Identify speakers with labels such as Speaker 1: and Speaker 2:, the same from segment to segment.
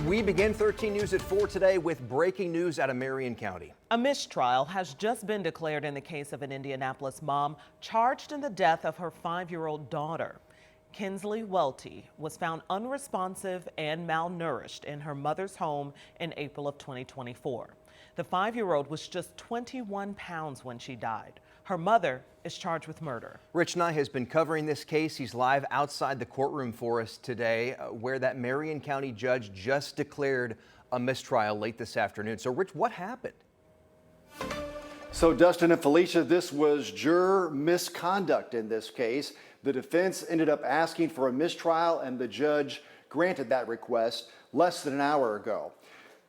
Speaker 1: We begin 13 News at 4 today with breaking news out of Marion County.
Speaker 2: A mistrial has just been declared in the case of an Indianapolis mom charged in the death of her 5-year-old daughter. Kinsley Welty was found unresponsive and malnourished in her mother's home in April of 2024. The 5-year-old was just 21 pounds when she died. Her mother is charged with murder.
Speaker 1: Rich Nye has been covering this case. He's live outside the courtroom for us today, where that Marion County judge just declared a mistrial late this afternoon. So, Rich, what happened?
Speaker 3: So, Dustin and Felicia, this was juror misconduct in this case. The defense ended up asking for a mistrial, and the judge granted that request less than an hour ago.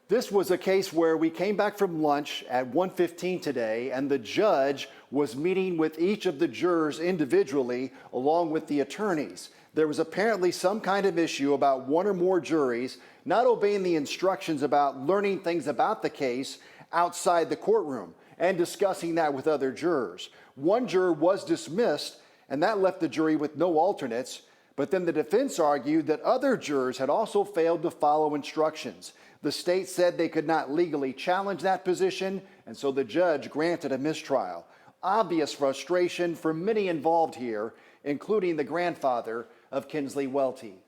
Speaker 3: This was a case where we came back from lunch at 1:15 today, and the judge was meeting with each of the jurors individually along with the attorneys. There was apparently some kind of issue about one or more juries not obeying the instructions about learning things about the case outside the courtroom and discussing that with other jurors. One juror was dismissed, and that left the jury with no alternates. But then the defense argued that other jurors had also failed to follow instructions. The state said they could not legally challenge that position, and so the judge granted a mistrial. Obvious frustration for many involved here, including the grandfather of Kinsley Welty.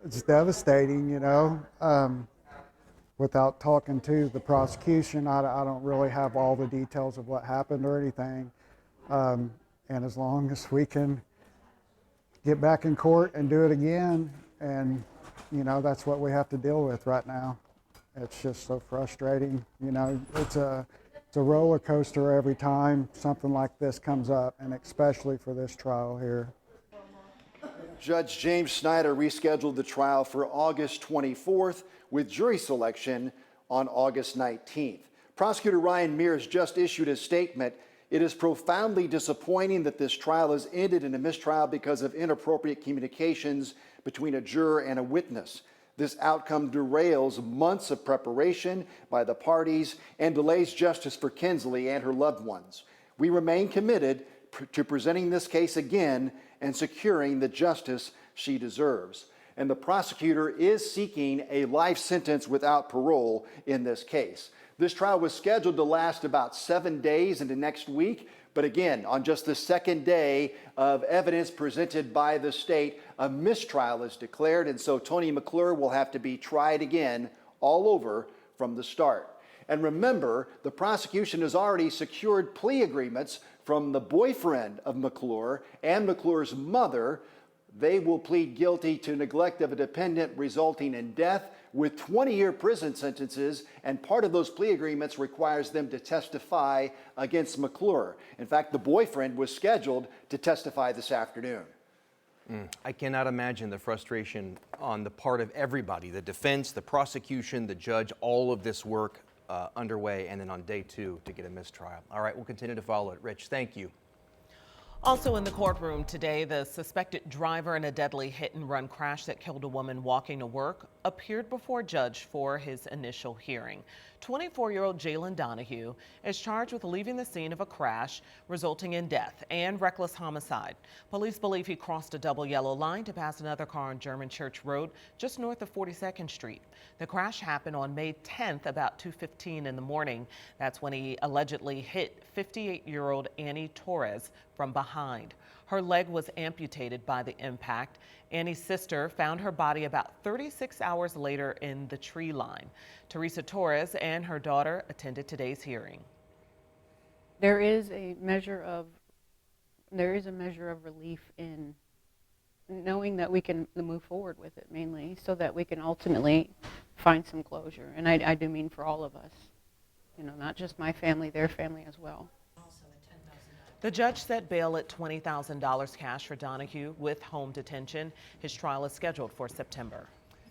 Speaker 4: It's devastating, you know. Without talking to the prosecution, I don't really have all the details of what happened or anything. And as long as we can get back in court and do it again, and you know, that's what we have to deal with right now. It's just so frustrating. You know, it's a roller coaster every time something like this comes up, and especially for this trial here.
Speaker 3: Judge James Snyder rescheduled the trial for August 24th with jury selection on August 19th. Prosecutor Ryan Mears just issued a statement. It is profoundly disappointing that this trial has ended in a mistrial because of inappropriate communications between a juror and a witness. This outcome derails months of preparation by the parties and delays justice for Kinsley and her loved ones. We remain committed to presenting this case again and securing the justice she deserves. And the prosecutor is seeking a life sentence without parole in this case. This trial was scheduled to last about 7 days into next week, but again, on just the second day of evidence presented by the state, a mistrial is declared, and so Tony McClure will have to be tried again all over from the start. And remember, the prosecution has already secured plea agreements from the boyfriend of McClure and McClure's mother. They will plead guilty to neglect of a dependent resulting in death with 20-year prison sentences, and part of those plea agreements requires them to testify against McClure. In fact, the boyfriend was scheduled to testify this afternoon.
Speaker 1: I cannot imagine the frustration on the part of everybody, the defense, the prosecution, the judge, all of this work underway, and then on day 2 to get a mistrial. All right, we'll continue to follow it. Rich, thank you.
Speaker 2: Also in the courtroom today, the suspected driver in a deadly hit-and-run crash that killed a woman walking to work appeared before a judge for his initial hearing. 24-year-old Jalen Donahue is charged with leaving the scene of a crash resulting in death and reckless homicide. Police believe he crossed a double yellow line to pass another car on German Church Road just north of 42nd Street. The crash happened on May 10th about 2:15 in the morning. That's when he allegedly hit 58-year-old Annie Torres from behind. Her leg was amputated by the impact. Annie's sister found her body about 36 hours later in the tree line. Teresa Torres and her daughter attended today's hearing.
Speaker 5: There is a measure of relief in knowing that we can move forward with it, mainly so that we can ultimately find some closure. And I do mean for all of us, you know, not just my family, their family as well.
Speaker 2: The judge set bail at $20,000 cash for Donahue with home detention. His trial is scheduled for September.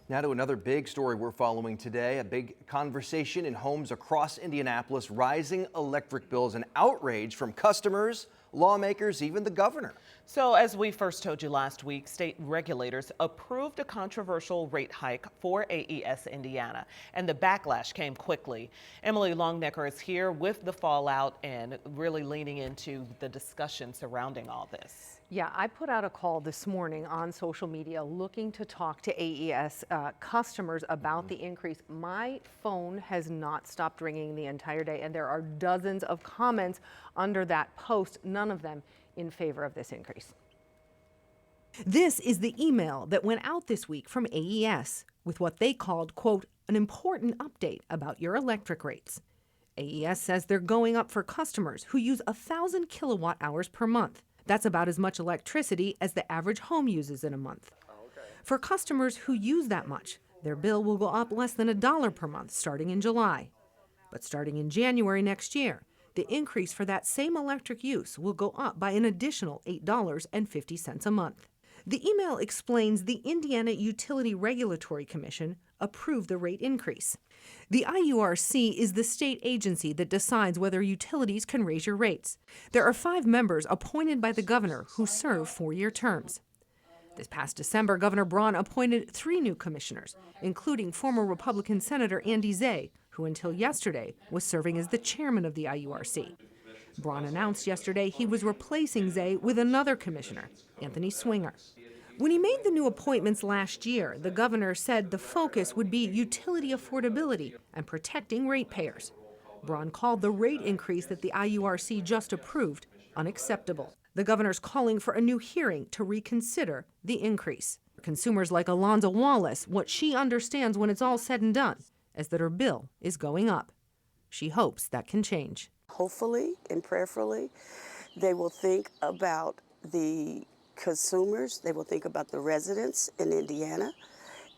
Speaker 1: Now to another big story we're following today, a big conversation in homes across Indianapolis, rising electric bills and outrage from customers, lawmakers, even the governor.
Speaker 2: So as we first told you last week, state regulators approved a controversial rate hike for AES Indiana, and the backlash came quickly. Emily Longnecker is here with the fallout and really leaning into the discussion surrounding all this.
Speaker 6: Yeah, I put out a call this morning on social media looking to talk to AES customers about the increase. My phone has not stopped ringing the entire day, and there are dozens of comments under that post, none of them in favor of this increase. This is the email that went out this week from AES with what they called, quote, an important update about your electric rates. AES says they're going up for customers who use 1,000 kilowatt hours per month. That's about as much electricity as the average home uses in a month. For customers who use that much, their bill will go up less than $1 per month starting in July. But starting in January next year, the increase for that same electric use will go up by an additional $8.50 a month. The email explains the Indiana Utility Regulatory Commission approved the rate increase. The IURC is the state agency that decides whether utilities can raise your rates. There are 5 members appointed by the governor who serve 4-year terms. This past December, Governor Braun appointed 3 new commissioners, including former Republican Senator Andy Zay, who until yesterday was serving as the chairman of the IURC. Braun announced yesterday he was replacing Zay with another commissioner, Anthony Swinger. When he made the new appointments last year, the governor said the focus would be utility affordability and protecting ratepayers. Braun called the rate increase that the IURC just approved unacceptable. The governor's calling for a new hearing to reconsider the increase. For consumers like Alonzo Wallace, what she understands when it's all said and done is that her bill is going up. She hopes that can change.
Speaker 7: Hopefully and prayerfully, they will think about the consumers, they will think about the residents in Indiana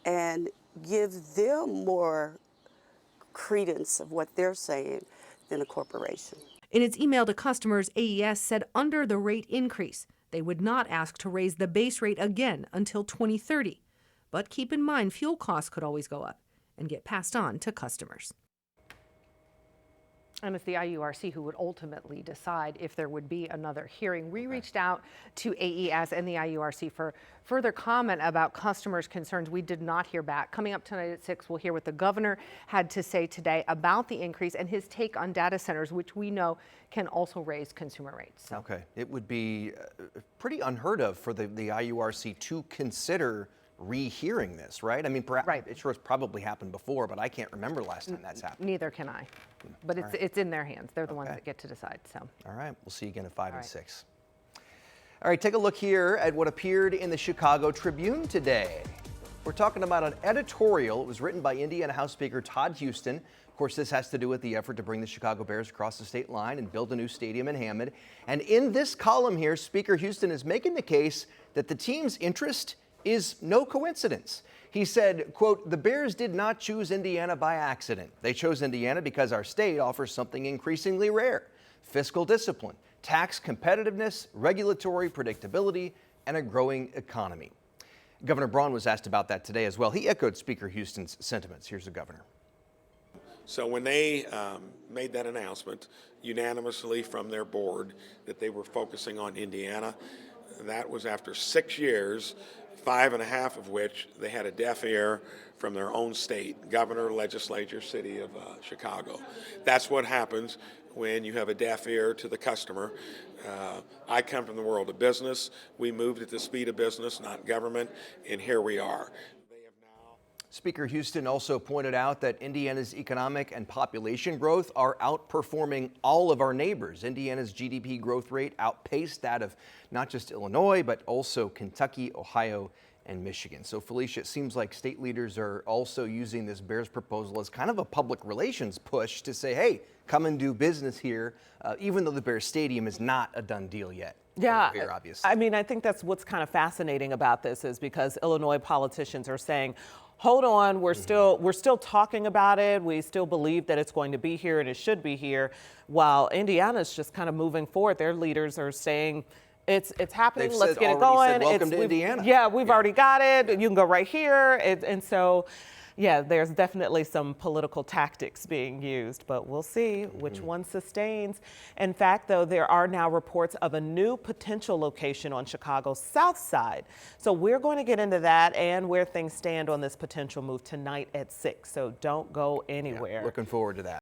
Speaker 7: and give them more credence of what they're saying than a corporation.
Speaker 6: In its email to customers, AES said under the rate increase, they would not ask to raise the base rate again until 2030. But keep in mind, fuel costs could always go up and get passed on to customers. And it's the IURC who would ultimately decide if there would be another hearing. We reached out to AES and the IURC for further comment about customers' concerns. We did not hear back. Coming up tonight at 6, we'll hear what the governor had to say today about the increase and his take on data centers, which we know can also raise consumer rates. So.
Speaker 1: Okay, it would be pretty unheard of for the IURC to consider rehearing this, right? I mean,
Speaker 6: right.
Speaker 1: It sure has probably happened before, but I can't remember last time that's happened.
Speaker 6: Neither can I. But it's in their hands. They're the ones that get to decide. So.
Speaker 1: All right, we'll see you again at 5 and 6. All right, take a look here at what appeared in the Chicago Tribune today. We're talking about an editorial. It was written by Indiana House Speaker Todd Houston. Of course, this has to do with the effort to bring the Chicago Bears across the state line and build a new stadium in Hammond. And in this column here, Speaker Houston is making the case that the team's interest is no coincidence. He said, quote, the Bears did not choose Indiana by accident. They chose Indiana because our state offers something increasingly rare: fiscal discipline, tax competitiveness, regulatory predictability, and a growing economy. Governor Braun was asked about that today as well. He echoed Speaker Houston's sentiments. Here's the governor.
Speaker 8: So when they made that announcement unanimously from their board that they were focusing on Indiana, that was after 6 years, 5.5 of which they had a deaf ear from their own state, governor, legislature, city of Chicago. That's what happens when you have a deaf ear to the customer. I come from the world of business. We moved at the speed of business, not government, and here we are.
Speaker 1: Speaker Houston also pointed out that Indiana's economic and population growth are outperforming all of our neighbors. Indiana's GDP growth rate outpaced that of not just Illinois, but also Kentucky, Ohio, and Michigan. So, Felicia, it seems like state leaders are also using this Bears proposal as kind of a public relations push to say, hey, come and do business here, even though the Bears Stadium is not a done deal yet.
Speaker 2: Yeah,
Speaker 1: here, obviously.
Speaker 2: I mean, I think that's what's kind of fascinating about this is because Illinois politicians are saying, hold on, we're still talking about it. We still believe that it's going to be here and it should be here. While Indiana's just kind of moving forward, their leaders are saying it's happening.
Speaker 1: They've
Speaker 2: Let's get it
Speaker 1: already
Speaker 2: going.
Speaker 1: said, welcome to Indiana.
Speaker 2: Yeah, we've already got it. You can go right here. And so, yeah, there's definitely some political tactics being used, but we'll see which one sustains. In fact, though, there are now reports of a new potential location on Chicago's south side. So we're going to get into that and where things stand on this potential move tonight at 6. So don't go anywhere.
Speaker 1: Yeah, looking forward to that.